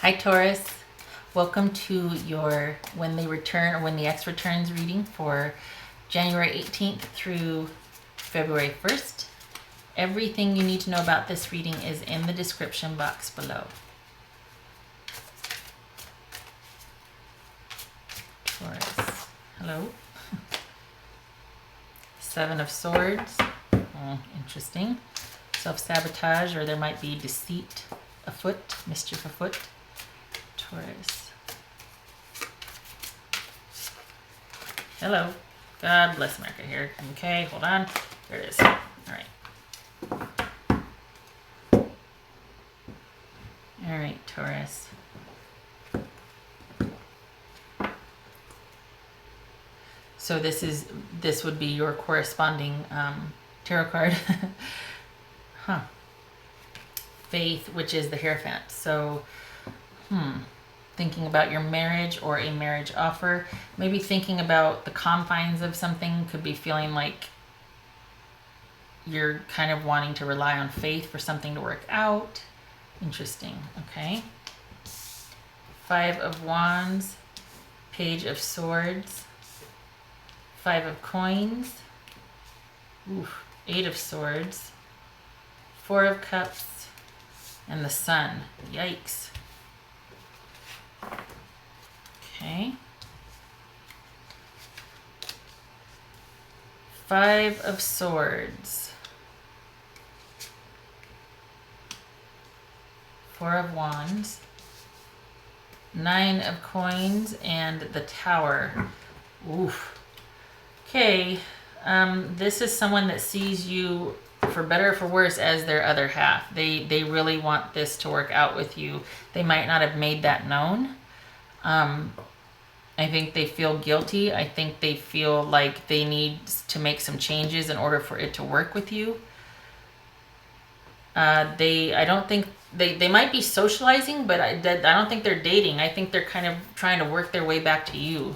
Hi Taurus, welcome to your When They Return or When the X Returns reading for January 18th through February 1st. Everything you need to know about this reading is in the description box below. Taurus, hello. Seven of Swords, interesting. Self-sabotage, or there might be deceit afoot, mischief afoot. Taurus. Hello. God bless America here. Okay, hold on. There it is. All right. All right, Taurus. So this would be your corresponding tarot card. Huh. Faith, which is the Hierophant. So, thinking about your marriage or a marriage offer, maybe thinking about the confines of something, could be feeling like you're kind of wanting to rely on faith for something to work out. Interesting. Okay. Five of Wands, Page of Swords, Five of Coins, Eight of Swords, Four of Cups, and the Sun. Yikes. Okay. Five of Swords, Four of Wands, Nine of Coins, and the Tower. Oof. Okay. This is someone that sees you, for better or for worse, as their other half. They really want this to work out with you. They might not have made that known. I think they feel guilty. I think they feel like they need to make some changes in order for it to work with you. I don't think they might be socializing, but I don't think they're dating. I think they're kind of trying to work their way back to you.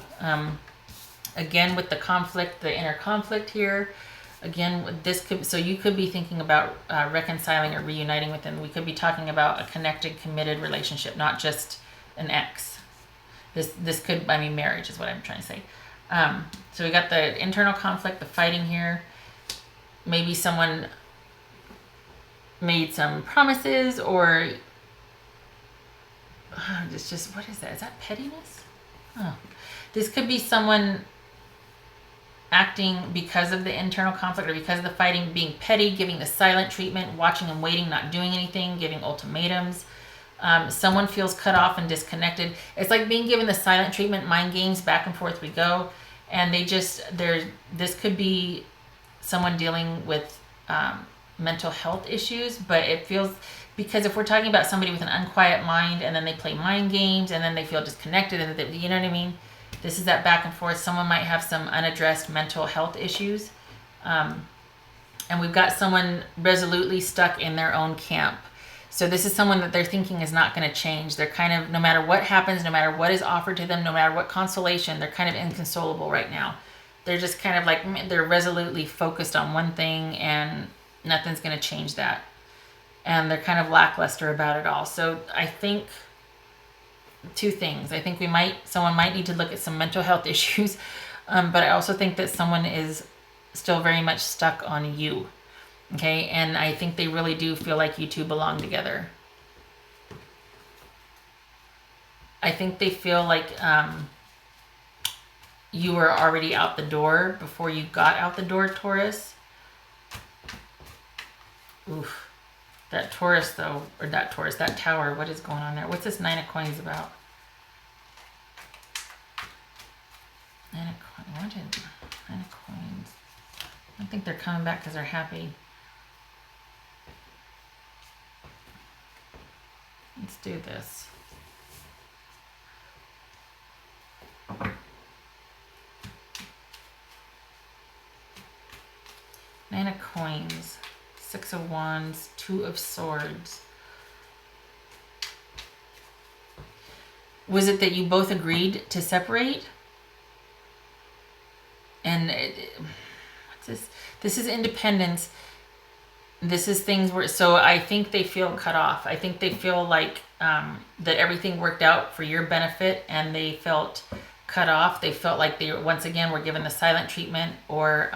Again, with the conflict, the inner conflict here. Again, so you could be thinking about reconciling or reuniting with them. We could be talking about a connected, committed relationship, not just an ex. This could, I mean, marriage is what I'm trying to say. So we got the internal conflict, the fighting here. Maybe someone made some promises, or it's just, what is that? Is that pettiness? Oh, this could be someone acting because of the internal conflict or because of the fighting, being petty, giving the silent treatment, watching and waiting, not doing anything, giving ultimatums. Someone feels cut off and disconnected. It's like being given the silent treatment, mind games, back and forth we go. And this could be someone dealing with mental health issues, but it feels, because if we're talking about somebody with an unquiet mind and then they play mind games and then they feel disconnected, and you know what I mean? This is that back and forth. Someone might have some unaddressed mental health issues. And we've got someone resolutely stuck in their own camp. So this is someone that they're thinking is not going to change. They're kind of, no matter what happens, no matter what is offered to them, no matter what consolation, they're kind of inconsolable right now. They're just kind of like, they're resolutely focused on one thing and nothing's going to change that. And they're kind of lackluster about it all. So I think two things. I think someone might need to look at some mental health issues, but I also think that someone is still very much stuck on you. Okay, and I think they really do feel like you two belong together. I think they feel like you were already out the door before you got out the door, Taurus. Oof. That Taurus, though, or that Taurus, that Tower, what is going on there? What's this Nine of Coins about? Nine of Coins. I don't think they're coming back because they're happy. Let's do this. Nine of Coins, Six of Wands, Two of Swords. Was it that you both agreed to separate? And what's this? This is independence. this is things where, so I think they feel cut off. I think they feel like that everything worked out for your benefit and they felt cut off. They felt like they, once again, were given the silent treatment or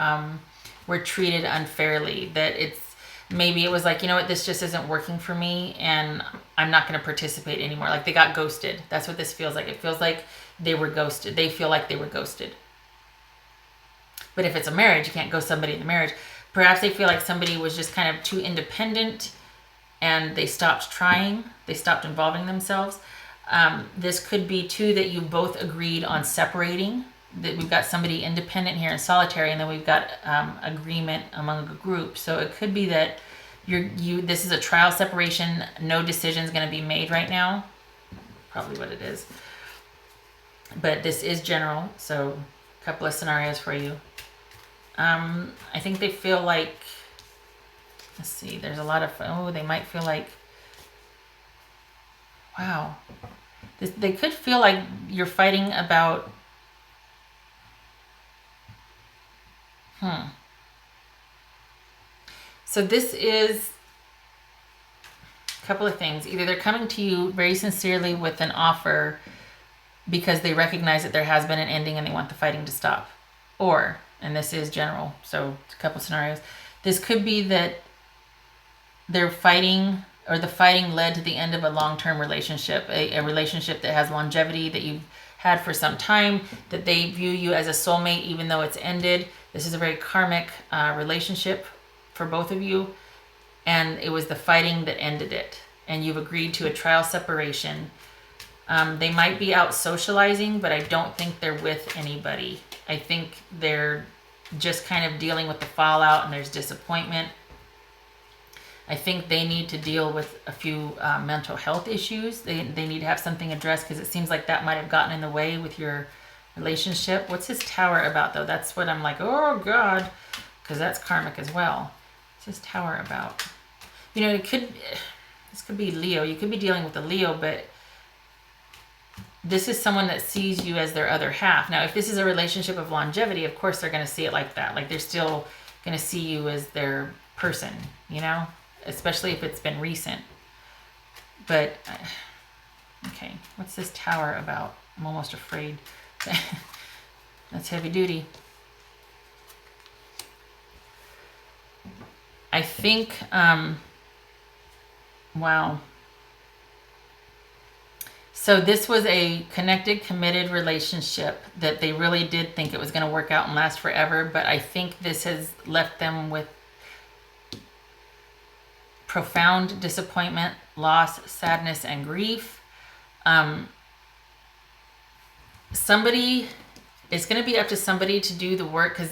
were treated unfairly. That it's, maybe it was like, you know what, this just isn't working for me and I'm not going to participate anymore. Like they got ghosted. That's what this feels like. It feels like they were ghosted. They feel like they were ghosted. But if it's a marriage, you can't ghost somebody in the marriage. Perhaps they feel like somebody was just kind of too independent and they stopped trying. They stopped involving themselves. This could be too that you both agreed on separating. That we've got somebody independent here in solitary, and then we've got agreement among a group. So it could be that this is a trial separation. No decision is going to be made right now. Probably what it is. But this is general, so a couple of scenarios for you. I think they feel like, let's see, there's a lot of, they might feel like, wow. They could feel like you're fighting about, So this is a couple of things. Either they're coming to you very sincerely with an offer because they recognize that there has been an ending and they want the fighting to stop. Or, and this is general, so a couple scenarios. This could be that they're fighting, or the fighting led to the end of a long-term relationship, a relationship that has longevity, that you've had for some time, that they view you as a soulmate even though it's ended. This is a very karmic relationship for both of you, and it was the fighting that ended it. And you've agreed to a trial separation. They might be out socializing, but I don't think they're with anybody. I think they're just kind of dealing with the fallout and there's disappointment. I think they need to deal with a few mental health issues. They need to have something addressed because it seems like that might have gotten in the way with your relationship. What's his tower about though? That's what I'm like, oh God, because that's karmic as well. What's his tower about? You know, this could be Leo. You could be dealing with a Leo, but this is someone that sees you as their other half. Now, if this is a relationship of longevity, of course they're going to see it like that. Like they're still going to see you as their person, you know, especially if it's been recent. But, okay, what's this tower about? I'm almost afraid. That's heavy duty. I think, wow. So this was a connected, committed relationship that they really did think it was going to work out and last forever. But I think this has left them with profound disappointment, loss, sadness, and grief. Somebody, it's going to be up to somebody to do the work, because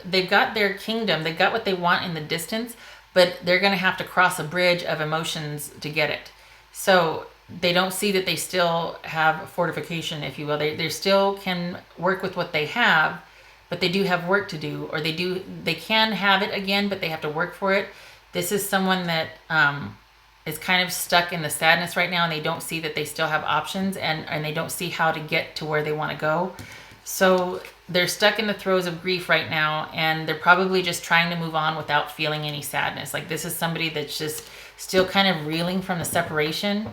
they've got their kingdom, they got what they want in the distance, but they're going to have to cross a bridge of emotions to get it. So they don't see that they still have fortification, if you will. They still can work with what they have, but they do have work to do, or they can have it again, but they have to work for it. This is someone that is kind of stuck in the sadness right now, and they don't see that they still have options, and they don't see how to get to where they want to go. So they're stuck in the throes of grief right now, and they're probably just trying to move on without feeling any sadness. Like this is somebody that's just still kind of reeling from the separation.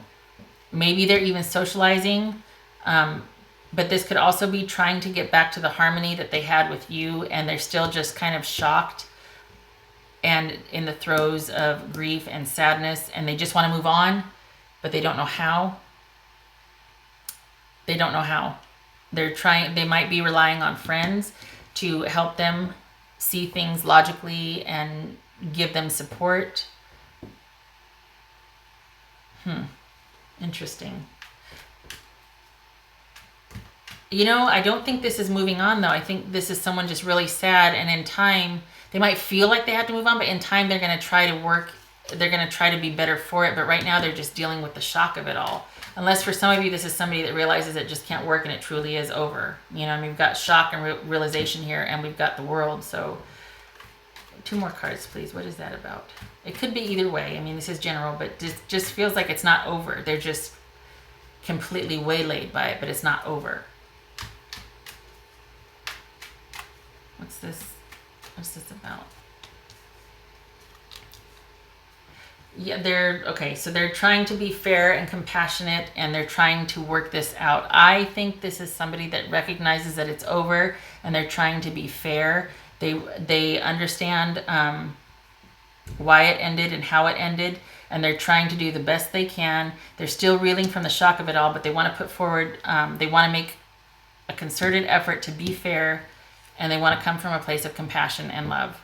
Maybe they're even socializing, but this could also be trying to get back to the harmony that they had with you, and they're still just kind of shocked and in the throes of grief and sadness, and they just want to move on, but they don't know how. They don't know how. They might be relying on friends to help them see things logically and give them support. Interesting. You know, I don't think this is moving on though. I think this is someone just really sad, and in time, they might feel like they have to move on, but in time they're going to try to work, they're going to try to be better for it, but right now they're just dealing with the shock of it all. Unless for some of you, this is somebody that realizes it just can't work and it truly is over. You know, I mean, we've got shock and realization here, and we've got the world. So 2 more cards, please. What is that about? It could be either way. I mean, this is general, but just feels like it's not over. They're just completely waylaid by it, but it's not over. What's this about? Yeah, they're okay. So they're trying to be fair and compassionate, and they're trying to work this out. I think this is somebody that recognizes that it's over, and they're trying to be fair. They understand why it ended and how it ended, and they're trying to do the best they can. They're still reeling from the shock of it all, but they want to put forward. They want to make a concerted effort to be fair, and they want to come from a place of compassion and love.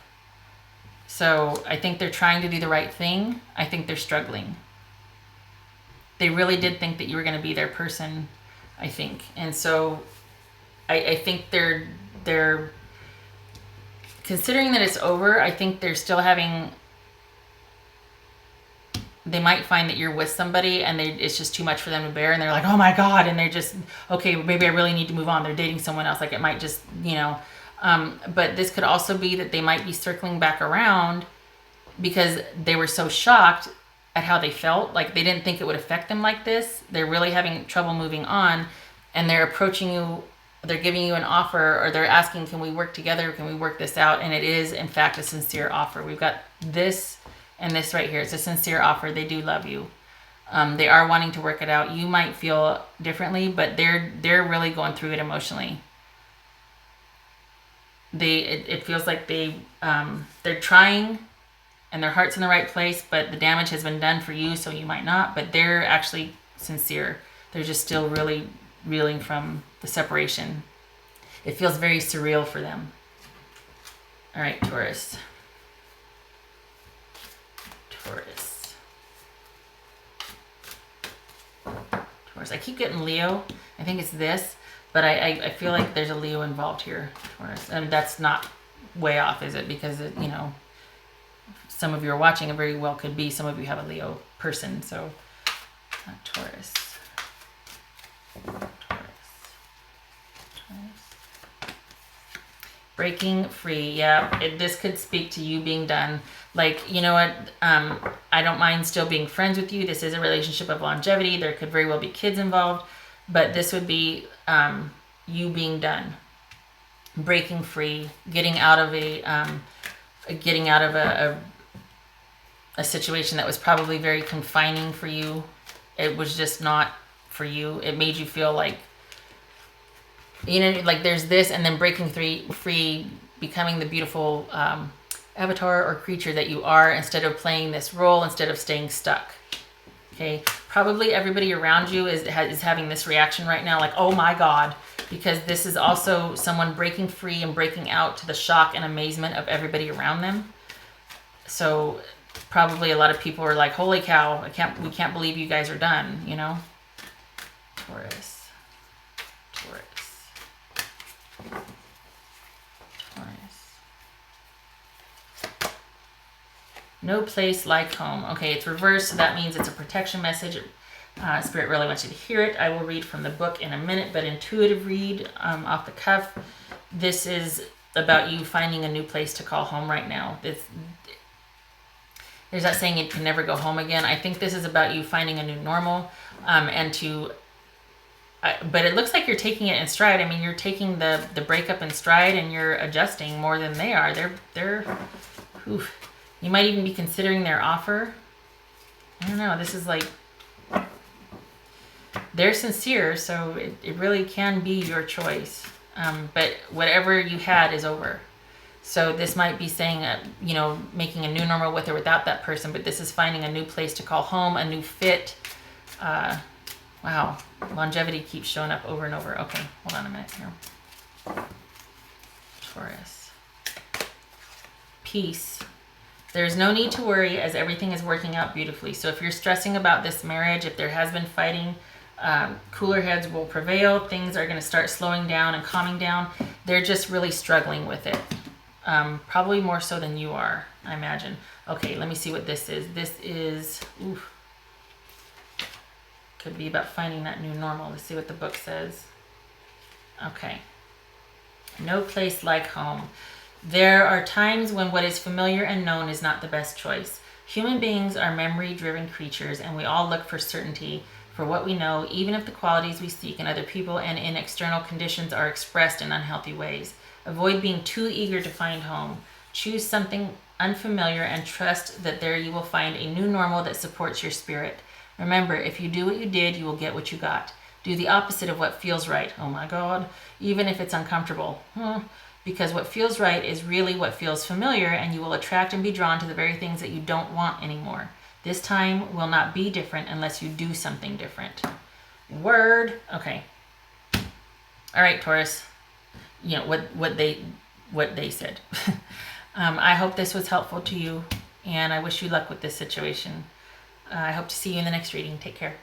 So I think they're trying to do the right thing. I think they're struggling. They really did think that you were going to be their person, I think. And so I think they're considering that it's over. I think they're still having, they might find that you're with somebody and it's just too much for them to bear, and they're like, oh my God, and they're just, okay, maybe I really need to move on. They're dating someone else. Like, it might just, but this could also be that they might be circling back around because they were so shocked at how they felt. Like, they didn't think it would affect them like this. They're really having trouble moving on, and they're approaching you. They're giving you an offer, or they're asking, can we work together? Can we work this out? And it is, in fact, a sincere offer. We've got this and this right here. It's a sincere offer. They do love you. They are wanting to work it out. You might feel differently, but they're really going through it emotionally. It feels like they're trying, and their heart's in the right place, but the damage has been done for you, so you might not. But they're actually sincere. They're just still really reeling from the separation. It feels very surreal for them. All right, Taurus. Taurus. I keep getting Leo. I think it's this, but I feel like there's a Leo involved here, Taurus. And that's not way off, is it? Because, some of you are watching, it very well could be. Some of you have a Leo person, so Taurus. Breaking free. Yeah, this could speak to you being done. Like, you know what? I don't mind still being friends with you. This is a relationship of longevity. There could very well be kids involved, but this would be you being done, breaking free, getting out of a situation that was probably very confining for you. It was just not for you. It made you feel like, like there's this, and then breaking free, becoming the beautiful avatar or creature that you are, instead of playing this role, instead of staying stuck. Okay, probably everybody around you is having this reaction right now, like, oh my God, because this is also someone breaking free and breaking out to the shock and amazement of everybody around them. So probably a lot of people are like, holy cow, we can't believe you guys are done, Taurus. No place like home. Okay, it's reversed, so that means it's a protection message. Spirit really wants you to hear it. I will read from the book in a minute, but intuitive read off the cuff. This is about you finding a new place to call home right now. There's that saying, it can never go home again. I think this is about you finding a new normal, but it looks like you're taking it in stride. I mean, you're taking the breakup in stride, and you're adjusting more than they are. Oof. You might even be considering their offer. I don't know. This is like, they're sincere, so it really can be your choice. But whatever you had is over. So this might be saying, making a new normal with or without that person, but this is finding a new place to call home, a new fit. Wow. Longevity keeps showing up over and over. Okay, hold on a minute here. Taurus. Peace. There's no need to worry, as everything is working out beautifully. So if you're stressing about this marriage, if there has been fighting, cooler heads will prevail. Things are going to start slowing down and calming down. They're just really struggling with it. Probably more so than you are, I imagine. Okay, let me see what this is. This is, could be about finding that new normal. Let's see what the book says. Okay. No place like home. There are times when what is familiar and known is not the best choice. Human beings are memory-driven creatures, and we all look for certainty for what we know, even if the qualities we seek in other people and in external conditions are expressed in unhealthy ways. Avoid being too eager to find home. Choose something unfamiliar and trust that there you will find a new normal that supports your spirit. Remember, if you do what you did, you will get what you got. Do the opposite of what feels right. Oh my God. Even if it's uncomfortable. Because what feels right is really what feels familiar, and you will attract and be drawn to the very things that you don't want anymore. This time will not be different unless you do something different. Word. Okay. All right, Taurus. You know what they said. I hope this was helpful to you, and I wish you luck with this situation. I hope to see you in the next reading. Take care.